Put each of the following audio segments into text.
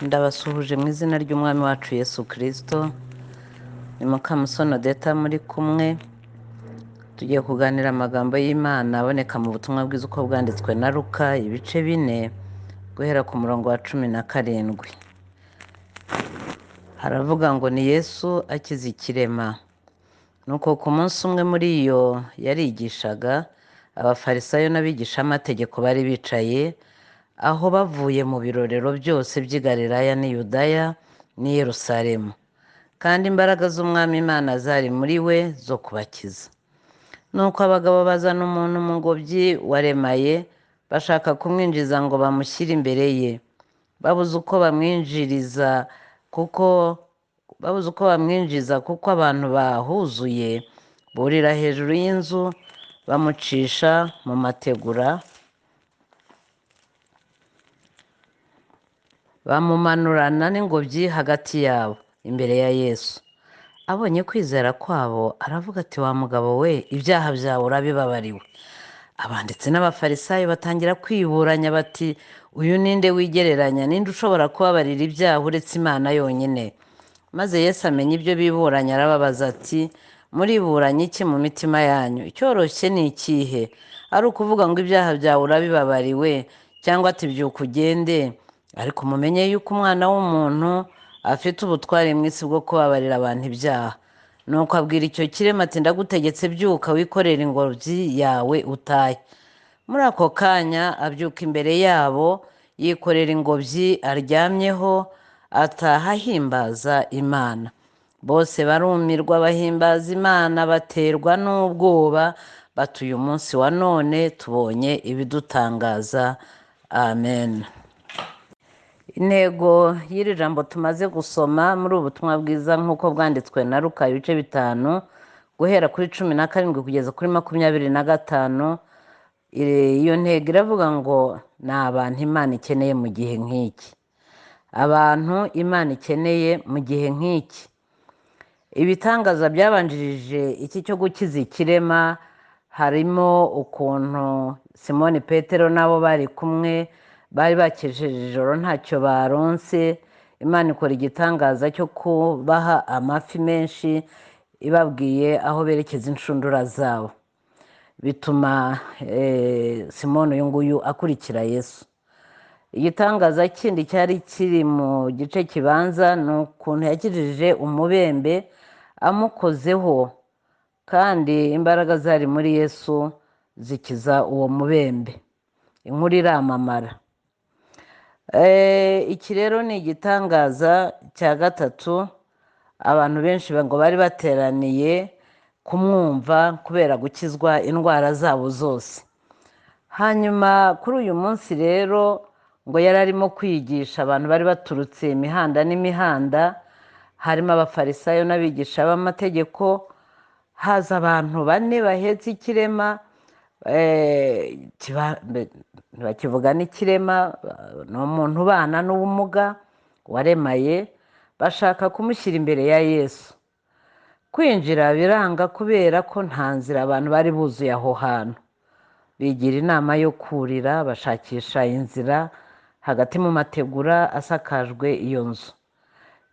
ndabasuhuje mu izina ry'umwami wacu Yesu Kristo. Ni Mukamusoni Odette muri kumwe. Tugiye kuganira amagambo y'Imana aboneka mu butumwa bwiza uko bwanditswe na Luka ibice 4 guhera ku murongo wa 17. Haravuga ngo ni Yesu akiza ikirema. Nuko ku munsi umwe muri iyo yarigishaga, abafarisayo n'abigishamategeko bari bicaye aho bavuye mu birorero byose by'i Galilaya n'i Yudaya n'i Yerusalemu, kandi imbaraga z'umwami Imana zari muri we zo kubakiza. Nuko abagabo bazana umuntu mu ngobyi waremaye, bashaka kumwinjiza ngo bamushyire imbere ye, babuze uko bamwinjiza kuko abantu bahuzuye. Burira hejuru y'inzu bamucisha mu mategura, bamumanurana n'ingobyi hagati yabo imbere ya Yesu. Abonye kwizera kwabo aravuga ati, wa mugabo we, ibyaha byawe urabibabariwe. Abanditsi n'abafarisayo batangira kwiburanya bati, uyu ninde wigereranya? Ninde ushobora kubabarira ibyaha uretse Imana yonyine? Maze Yesu amenya ibyo biburanya arababaza ati, muriburanye iki mu mitima yanyu? Icyoroshye ni ikihe? Ari ukuvuga ngo ibyaha byawe urabibabariwe, cyangwa ati byuka ugende? Ariko mumenye yuko Umwana w'umuntu afite ubutware mu isi bwo kubabarira abantu ibyaha. Nuko abwira icyo kirema ati, ndagutegetse byuka wikorere ingobyi yawe utahe. Muri ako kanya abyuka imbere yabo, yikorera ingobyi aryamyeho, ataha ahimbaza Imana. Bose barumirwa bahimbaza Imana, baterwa n'ubwoba, bati uyu munsi wa none tubonye ibidutangaza. Amen. Intego y'iri jambo tumaze gusoma muri ubutumwa bwiza nk'uko bwanditswe na Luka ibice 5 guhera kuri 17 kugeza kuri 25. Iyo ntego iravuga ngo ni abantu Imana ikeneye mu gihe nk'iki. Abantu Imana ikeneye mu gihe nk'iki. Ibitangaza byabanjirije iki cyo gukiza ikirema harimo ukuntu Simoni Petero nabo bari kumwe bari bakejeje ijoro ntacyo baronse. Imana ikora igitangaza cyo kubaha amafi menshi ibabwiye aho berekeza inshundura zabo, bituma Simoni uyu nguyu akurikira Yesu. Igitangaza kindi cyari kiri mu gice kibanza ni ukuntu yakijije umubembe amukozeho, kandi imbaraga zari muri Yesu zikiza uwo mubembe. Inkuru iramamara. Iki rero ni igitangaza cya gatatu. Abantu benshi ngo bari bateraniye kumwumva kubera gukizwa indwara zabo zose. Hanyuma kuri uyu munsi rero ngo yari arimo kwigisha abantu bari baturutse imihanda n'imihanda, harimo abafarisayo n'abigisha b'amategeko. Haza abantu 4 bahetse ikirema, bakivuga n'ikirema, ni umuntu ubana n'ubumuga waremaye, bashaka kumushyira imbere ya Yesu. Kwinjira biranga kubera ko nta nzira abantu bari buzuye aho hantu. Bigira inama yo kurira, bashakisha inzira hagati mu mategura asakajwe iyo nzu.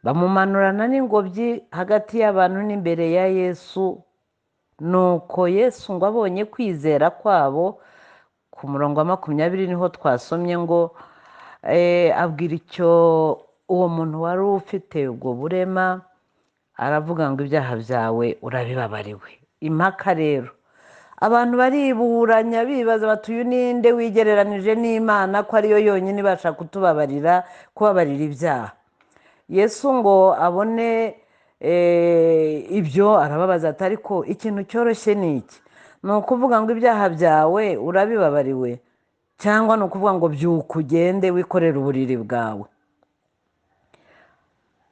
Bamumanurana n'ingobyi hagati y'abantu n'imbere ya Yesu. Nuko Yesu ngo abonye kwizera kwabo, ku murongo wa 20 niho twasomye ngo abwira icyo uwo muntu wari ufite ubwo burema, aravuga ngo ibyaha byawe urabibabariwe. Impaka rero, abantu bariburanya bibaza bati uyu ninde wigereranije n'Imana ko ariyo yonyine ibasha kubabarira ibyaha? Yesu ngo abone ibyo arababaza ati, ariko ikintu cyoroshye ni iki? Ni ukuvuga ngo ibyaha byawe urabibabariwe, cyangwa ni ukuvuga ngo byuka ugende wikorere uburiri bwawe?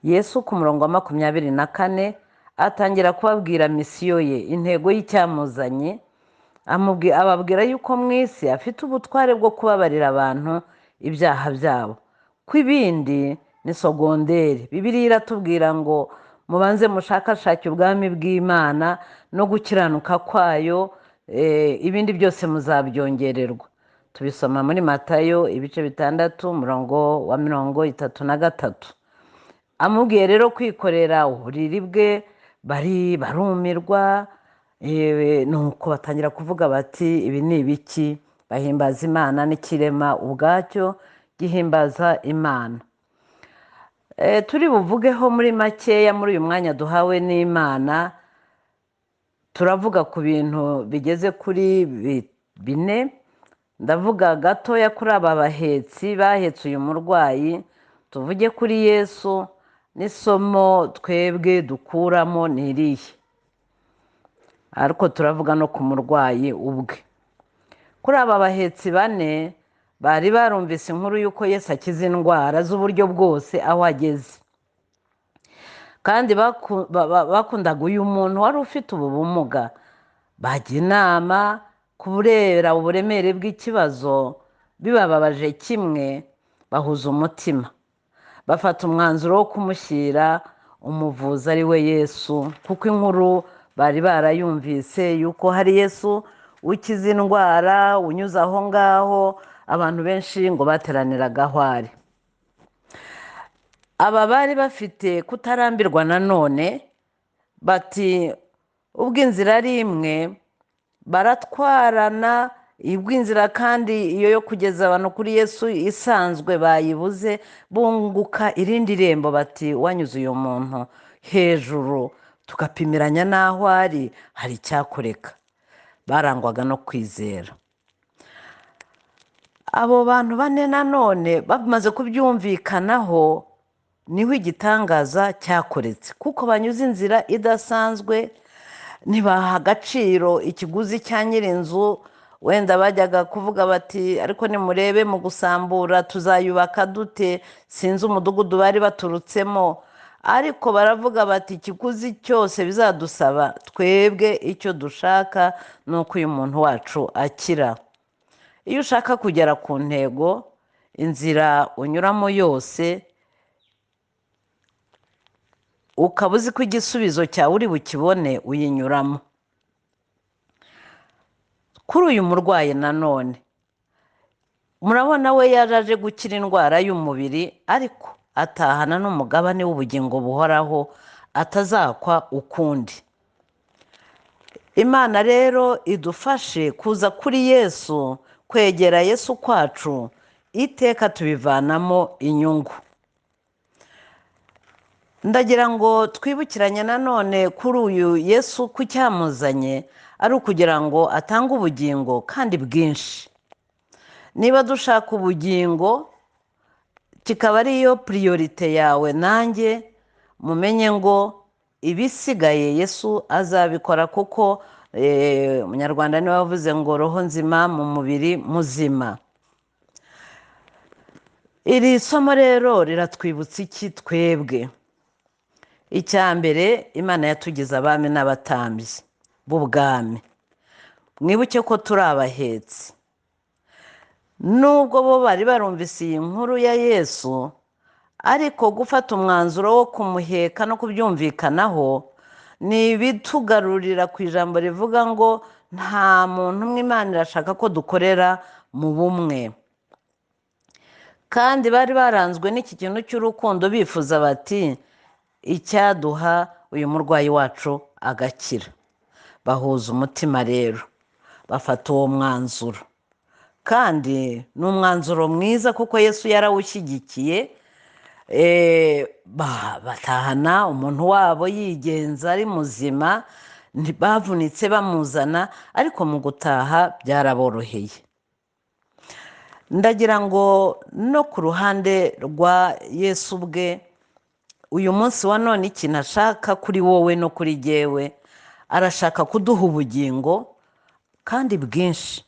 Yesu ku murongo wa 24 atangira kubabwira misiyo ye, intego y'icyamuzanye. Ababwira yuko mu isi afite ubutware bwo kubabarira abantu ibyaha byabo, ko ibindi ni sogonderi. Bibiliya iratubwira ngo mubanze mushakashake ubwami bw'Imana no gukiranuka kwayo, ibindi byose muzabyongererwa. tubisoma muri Matayo ibice 6 umurongo wa 33. Amubwiye rero kwikorera uburiri bwe, barumirwa, nuko batangira kuvuga bati ibi ni ibiki? Bahimbaza Imana n'ikirema ubwacyo gihimbaza Imana. Turi buvugeho muri makeya muri uyu mwanya duhawe n'Imana. Turavuga ku bintu bigeze kuri 4. Ndavuga gatoya kuri aba bahetsi bahetse uyu murwayi, tuvuge kuri Yesu n'isomo twebwe dukuramo ni irihe. Ariko turavuga no ku murwayi ubwe. Kuri aba bahetsi 4 bari barumvise inkuru y'uko Yesu akiza indwara z'uburyo bwose aho ageze, kandi bakundaga uyu muntu wari ufite ubu bumuga. Bajya inama kuburera uburemere bw'ikibazo, bibababaje kimwe, bahuza umutima, bafata umwanzuro wo kumushyira umuvuzi ari we Yesu, kuko inkuru bari barayumvise yuko hari Yesu ukiza indwara unyuze aho ngaho. Abantu benshi ngo bateraniraga aho ari. Aba bari bafite kutarambirwa nanone, bati ubwo inzira ari imwe baratwarana, ubw'inzira kandi iyo yo kugeza abantu kuri Yesu isanzwe bayibuze, bunguka irindi rembo, bati wanyuze uyu muntu hejuru tugapimiranya n'aho ari, hari icyakoreka. Barangwaga no kwizera. Abo bantu 4 nanone bamaze kubyumvikanaho, niho igitangaza cyakoretse, kuko banyuze inzira idasanzwe. Ntibaha agaciro ikiguzi cya nyirinzu. Wenda bajyaga kuvuga bati ariko nimurebe mu gusambura tuzayubaka dute, sinzi umudugudu bari baturutsemo. Ariko baravuga bati ikiguzi cyose bizadusaba, twebwe icyo dushaka ni uko uyu muntu wacu akira. Iyo ushaka kugera ku ntego, inzira unyuramo yose ukaba uzi ko igisubizo cyawe uri bukibone, uyinyuramo. Kuri uyu murwayi nanone, murabona we yaje gukira indwara y'umubiri, ariko atahana n'umugabane w'ubugingo buhoraho atazakwa ukundi. Imana rero idufashe kuza kuri Yesu, kwegera Yesu kwacu iteka tubivanamo inyungu. Ndagira ngo twibukiranye nanone kuri uyu Yesu ku cyamuzanye ari ukugira ngo atange ubugingo kandi bwinshi. Niba dushaka ubugingo kikaba ariyo priorite yawe nanjye, mumenye ngo ibisigaye Yesu azabikora, kuko umunyarwanda niwe wavuze ngo roho nzima mu mubiri muzima. Iri somo rero riratwibutsa iki twebwe? Icya mbere, Imana yatugize abami n'abatambyi b'ubwami. Mwibuke ko turi abahetsi. Nubwo bo bari barumvise iyi nkuru ya Yesu, ariko gufata umwanzuro wo kumuheka no kubyumvikanaho ni ibitugarurira ku ijambo rivuga ngo nta muntu umwe Imana irashaka ko dukorera mu bumwe. Kandi bari baranzwe n'iki kintu cy'urukundo, bifuza bati icyaduha uyu murwayi wacu agakira. Bahuza umutima rero, bafata uwo mwanzuro, kandi ni umwanzuro mwiza kuko Yesu yarawushyigikiye. Batahana umuntu wabo yigenza ari muzima, bavunitse bamuzana, ariko mu gutaha byaraboroheye. Ndagira ngo no ku ruhande rwa Yesu ubwe, uyu munsi wa none ikintu ashaka kuri wowe no kuri jyewe, arashaka kuduha ubugingo kandi bwinshi.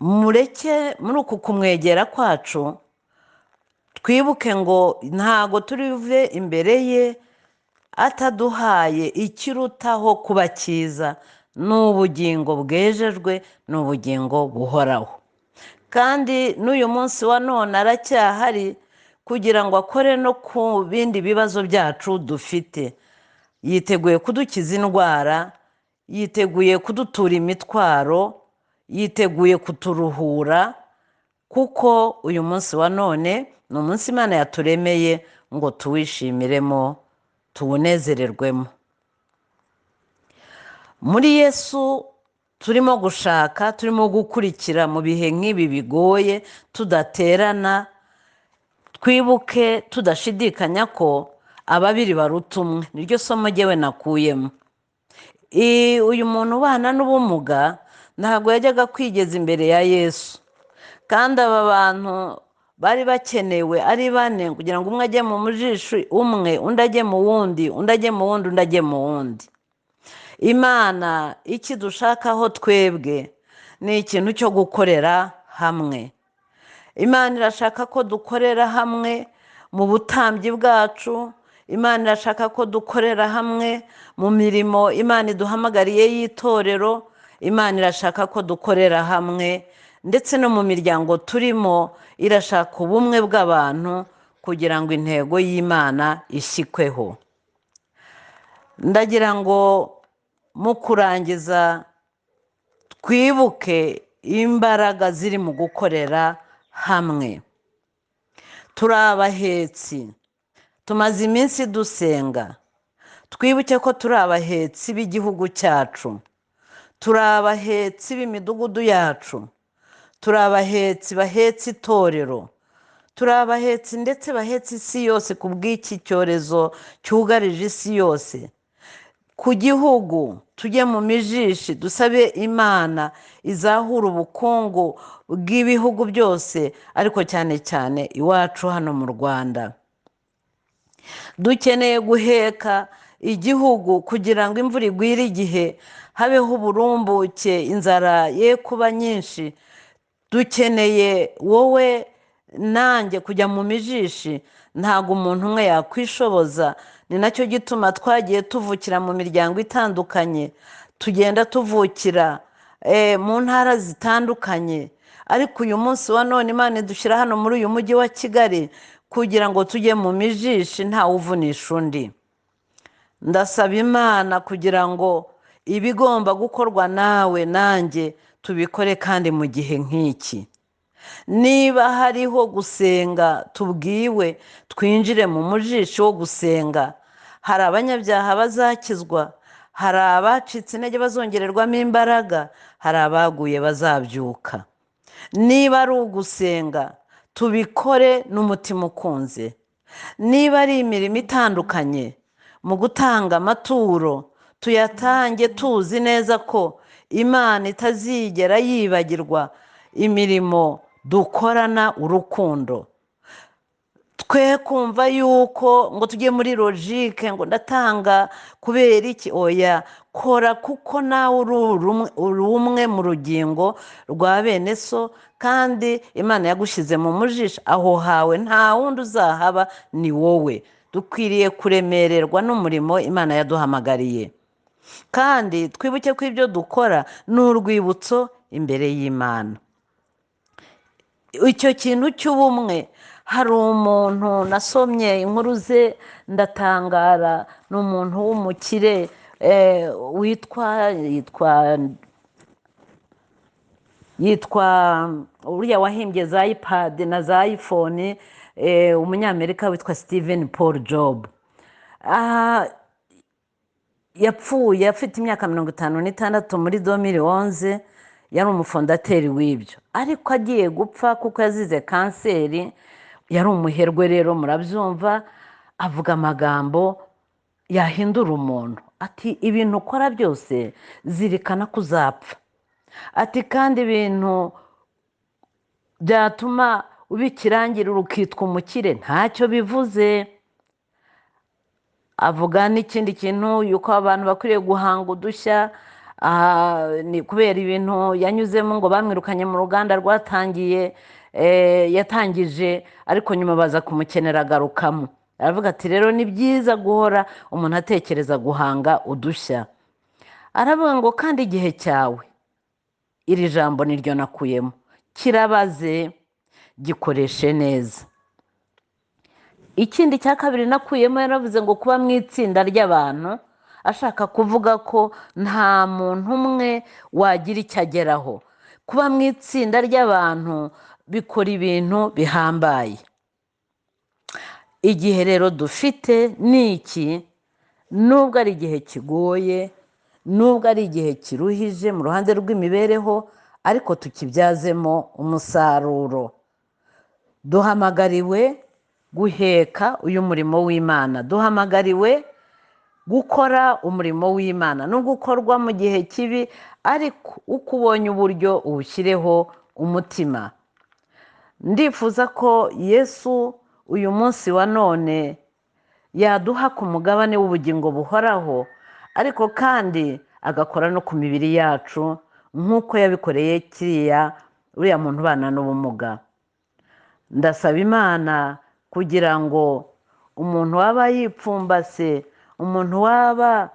Mureke muri uku kumwegera kwacu twibuke ngo ntago turi buve imbere ye ataduhaye ikirutaho kuba cyiza. Ni ubugingo bwejejwe, ni ubugingo buhoraho. Kandi n'uyu munsi wa none aracyahari kugira ngo akore no ku bindi bibazo byacu dufite. Yiteguye kudukiza indwara, yiteguye kudutura imitwaro, yiteguye kuturuhura, kuko uyu munsi wa none ni umunsi Imana yaturemeye ngo tuwishimiremo, tuwunezererwemo. Muri Yesu turimo gushaka, turimo gukurikira mu bihe nk'ibi bigoye, tudaterana, twibuke tudashidikanya ko ababiri baruta umwe. Niryo somo jyewe nakuyemo. Uyu muntu ubana n'ubumuga ntabwo yajyaga kwigeza imbere ya Yesu, kandi aba bantu bari bakenewe ari bane kugira ngo umwe ajye mu mujisho umwe, undi ajye mu wundi, undi ajye mu wundi, undi ajye mu wundi. Imana iki dushakaho twebwe ni ikintu cyo gukorera hamwe. Imana irashaka ko dukorera hamwe mu butambyi bwacu. Imana irashaka ko dukorera hamwe mu mirimo Imana iduhamagariye y'itorero. Imana irashaka ko dukorera hamwe ndetse no mu miryango turimo. Irashaka ubumwe bw'abantu kugira ngo intego y'Imana ishyikweho. Ndagira ngo mu kurangiza twibuke imbaraga ziri mu gukorera hamwe. Turi abahetsi, tumaze iminsi dusenga. Twibuke ko turi abahetsi b'igihugu cyacu, turi abahetsi b'imidugudu yacu, turi abahetsi bahetse itorero, turi abahetsi ndetse bahetse isi yose ku bw'iki cyorezo cyugarije isi yose. Ku gihugu tujye mu mijishi, dusabe Imana izahura ubukungu bw'ibihugu byose, ariko cyane cyane iwacu hano mu Rwanda. Dukeneye guheka igihugu kugira ngo imvura igwire igihe, habeho uburumbuke, inzara ye kuba nyinshi. Dukeneye wowe nanjye kujya mu mijishi. Ntabwo umuntu umwe yakwishoboza. Ni nacyo gituma twagiye tuvukira mu miryango itandukanye, tugenda tuvukira mu ntara zitandukanye, ariko uyu munsi wa none Imana idushyira hano muri uyu mujyi wa Kigali kugira ngo tujye mu mijishi ntawe uvunisha undi. Ndasaba Imana kugira ngo ibigomba gukorwa nawe nanjye tubikore, kandi mu gihe nk'iki. Niba hariho gusenga tubwiwe, twinjire mu mujishi wo gusenga. Hari abanyabyaha bazakizwa, hari abacitse intege bazongererwamo imbaraga, hari abaguye bazabyuka. Niba ari ugusenga tubikore n'umutima ukunze. Niba ari imirimo itandukanye, mu gutanga amaturo tuyatange tuzi neza ko Imana itazigera yibagirwa imirimo dukorana urukundo. Twe kumva yuko ngo tujye muri logike ngo ndatanga kubera iki. Oya, kora kuko nawe uri umwe mu rugingo rwa bene so, kandi Imana yagushyize mu mujisho. Aho hawe nta wundi uzahaba, ni wowe. Dukwiriye kuremererwa n'umurimo Imana yaduhamagariye, kandi twibuke ko ibyo dukora ni urwibutso imbere y'Imana. Icyo kintu cy'ubumwe, hari umuntu nasomye inkuru ze ndatangara. Ni umuntu w'umukire yitwa uriya wahimbye za iPad na za iPhone, umunyamerika witwa Stephen Paul Job. Yapfuye afite imyaka 56 muri 2011. Yari umufondateri w'ibyo, ariko agiye gupfa kuko yazize kanseri. Yari umuherwe rero, murabyumva. Avuga amagambo yahindura umuntu. Ati ibintu ukora byose zirikana ko uzapfa. Ati kandi ibintu byatuma ubikirangirira ukitwa umukire ntacyo bivuze. Avuga n'ikindi kintu, yuko abantu bakwiriye guhanga udushya. Ni kubera ibintu yanyuzemo, ngo bamwirukanye mu ruganda yatangije, ariko nyuma baza kumukenera agarukamo. Aravuga ati rero ni byiza guhora umuntu atekereza guhanga udushya. Aravuga ngo kandi igihe cyawe, iri jambo niryo nakuyemo, kirabaze, gikoreshe neza. Ikindi cya kabiri nakuyemo, yaravuze ngo kuba mu itsinda ry'abantu, ashaka kuvuga ko nta muntu umwe wagira icyo ageraho. kuba mu itsinda ry'abantu bikora ibintu bihambaye. Igihe rero dufite ni iki, nubwo ari igihe kigoye, nubwo ari igihe kiruhije mu ruhande rw'imibereho, ariko tukibyazemo umusaruro. Duhamagariwe guheka uyu murimo w'Imana, duhamagariwe gukora umurimo w'Imana, nubwo ukorwa mu gihe kibi, ariko uko ubonye uburyo uwushyireho umutima. Ndifuza ko Yesu uyu munsi wa none yaduha ku mugabane w'ubugingo buhoraho, ariko kandi agakora no ku mibiri yacu nk'uko yabikoreye uriya muntu ubana n'ubumuga. Ndasaba Imana kugira ngo umuntu waba yipfumbase, umuntu waba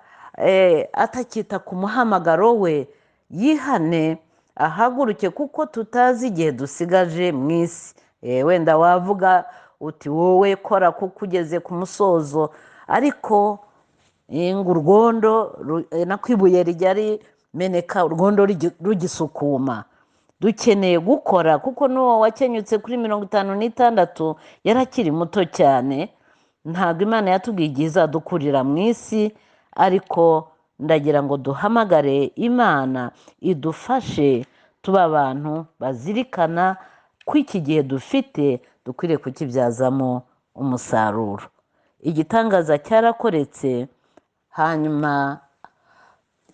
atakita ku muhamagaro we, yihane ahaguruke, kuko tutazi igihe dusigaje mu isi. Wenda wavuga uti wowe kora kuko ugeze ku musozo, ariko ngo urwondo ibuye rijya rimeneka urwondo rugisukuma. Dukeneye gukora, kuko n'uwo wakenyutse kuri 56 yarakiri muto cyane. Ntabwo Imana yatubwiye igihe izadukurira mu isi, ariko ndagira ngo duhamagare Imana idufashe tuba abantu bazirikana ko iki gihe dufite dukwiriye kukibyazamo umusaruro. Igitangaza cyarakoretse, hanyuma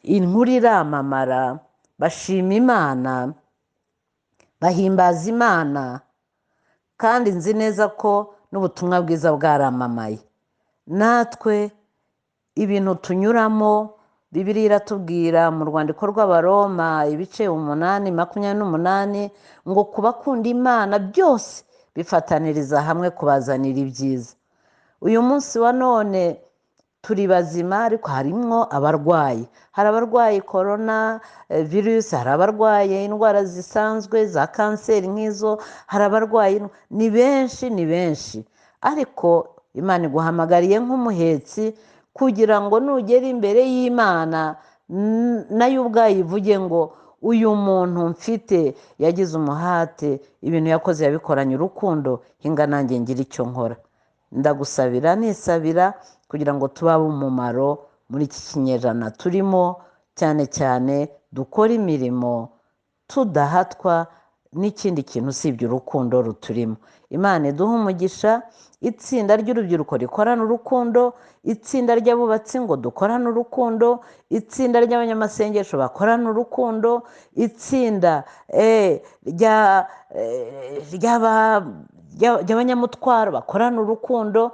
inkuru iramamara, bashima Imana, bahimbaza Imana, kandi nzi neza ko n'ubutumwa bwiza bwaramamaye. Natwe ibintu tunyuramo, Bibiliya iratubwira mu rwandiko rw'Abaroma ibice 8:28 ngo ku bakunda Imana byose bifataniriza hamwe kubazanira ibyiza. Uyu munsi wa none turi bazima, ariko harimwo abarwayi. Hari abarwaye korona virusi, hari abarwaye indwara zisanzwe za kanseri nk'izo, hari abarwayi, ni benshi, ariko Imana iguhamagariye nk'umuhetsi kugira ngo nugera imbere y'Imana nayo ubwayo ivuge ngo uyu muntu mfite yagize umuhate, ibintu yakoze yabikoranye urukundo, hinga nanjye ngira icyo nkora. Ndagusabira nisabira kugira ngo tubabe umumaro muri iki kinyejana turimo, cyane cyane dukore imirimo tudahatwa n'ikindi kintu usibye urukundo ruturimo. Imana iduha umugisha. Itsinda ry'urubyiruko rikorana urukundo, itsinda ry'abubatsi ngo dukorane urukundo, itsinda ry'abanyamasengesho bakorana urukundo, itsinda ry'abanyamutwaro bakorana urukundo.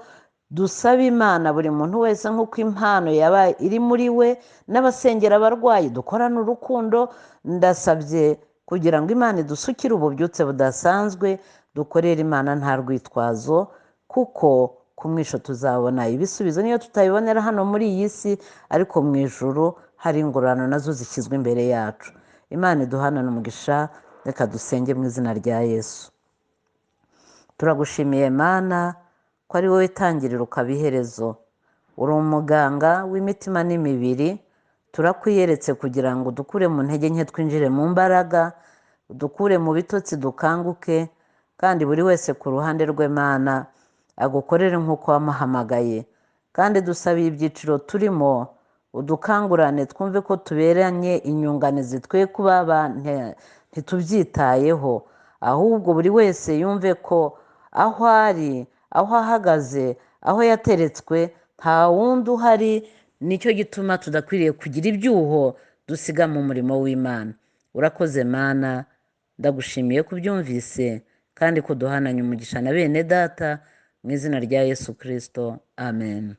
Dusaba Imana buri muntu wese nk'uko impano yaba iri muri we, n'abasengera abarwayi dukorana urukundo. Ndasabye kugira ngo Imana idusukire ububyutse budasanzwe, dukorere Imana nta rwitwazo, kuko ku mwisho tuzabona ibisubizo niyo tutabibonera hano muri iyi si, ariko mu ijuru hari ingororano nazo zishyizwe imbere yacu. Imana iduhanane umugisha. Reka dusenge mu izina rya Yesu. Turagushimiye Mana ko ari wowe tangiriro ukaba iherezo. Uri umuganga w'imitima n'imibiri. Turakwiyeretse kugira ngo dukure mu ntege nke twinjire mu mbaraga, dukure mu bitotsi dukanguke, kandi buri wese ku ruhande rwe Mana agukorere nk'uko wamuhamagaye. Kandi dusabiye ibyiciro turimo, udukangurane twumve ko tuberanye inyunganizi, twe kuba ntitubyitayeho, ahubwo buri wese yumve ko aho ari, aho ahagaze, aho yateretswe nta wundi uhari. Nicyo gituma tudakwiriye kugira ibyuho dusiga mu murimo w'Imana. Urakoze Mana, ndagushimiye kubyumvise kandi kuduhananya umugisha na bene data, mu izina rya Yesu Kristo, amen.